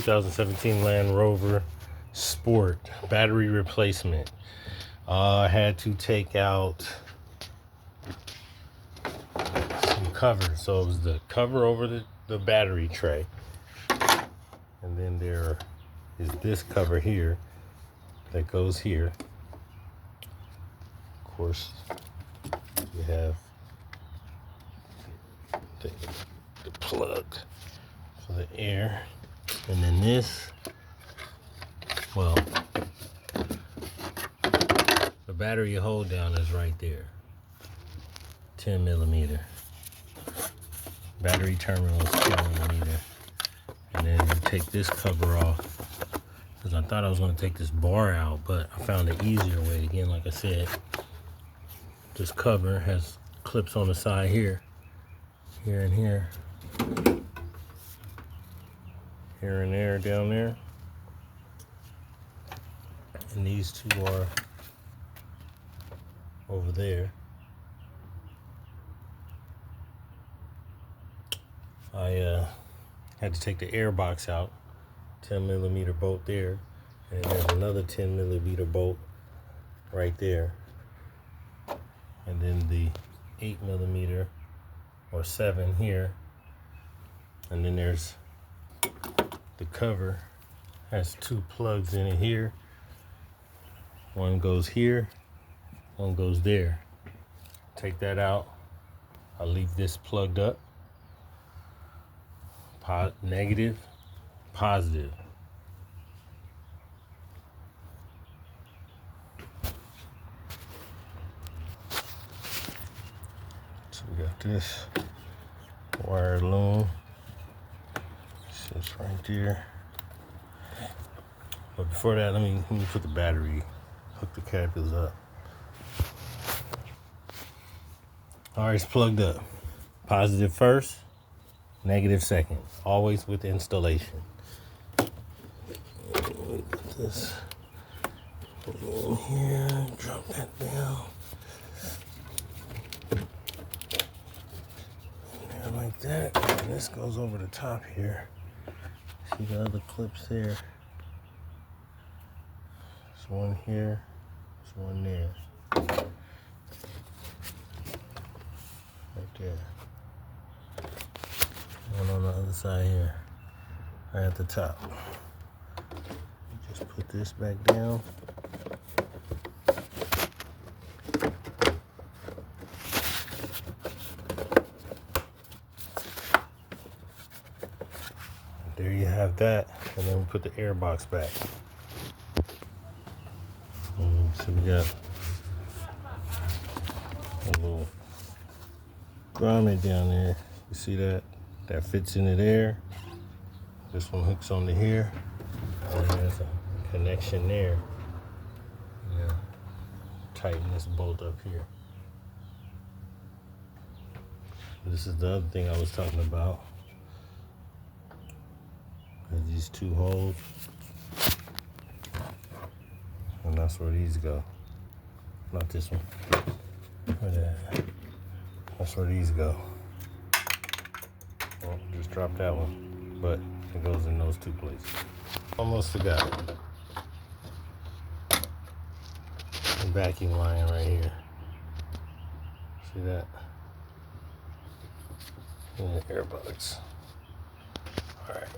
2017 Land Rover Sport battery replacement. I had to take out some cover. So it was the cover over the battery tray. And then there is this cover here that goes here. Of course, you have the plug for the air. And then this, well, the battery hold down is right there. 10 millimeter. Battery terminal is 10 millimeter. And then you take this cover off, because I thought I was going to take this bar out, but I found an easier way. Again, like I said, this cover has clips on the side here, here and here, here and there, down there. And these two are over there. I had to take the air box out, 10 millimeter bolt there, and there's another 10 millimeter bolt right there, and then the 8 millimeter or 7 here, and then there's the cover, has two plugs in it here. One goes here, one goes there. Take that out. I'll leave this plugged up. Negative, positive. So we got this wire loom. Sits right there. But before that, let me put the battery, hook the capsules up. All right, it's plugged up. Positive first, negative second. Always with installation. Put this in here, drop that down. There like that. And this goes over the top here. See the other clips there? There's one here, there's one there. Right there. One on the other side here, right at the top. Just put this back down. There you have that, and then we put the air box back. So we got a little grommet down there. You see that? That fits into there. This one hooks onto here. And then there's a connection there. Yeah. Tighten this bolt up here. This is the other thing I was talking about. There's these two holes. And that's where these go. Not this one. That's where these go. Well, just drop that one, but it goes in those two places. Almost forgot it. The vacuum line right here. See that? In the air box. All right.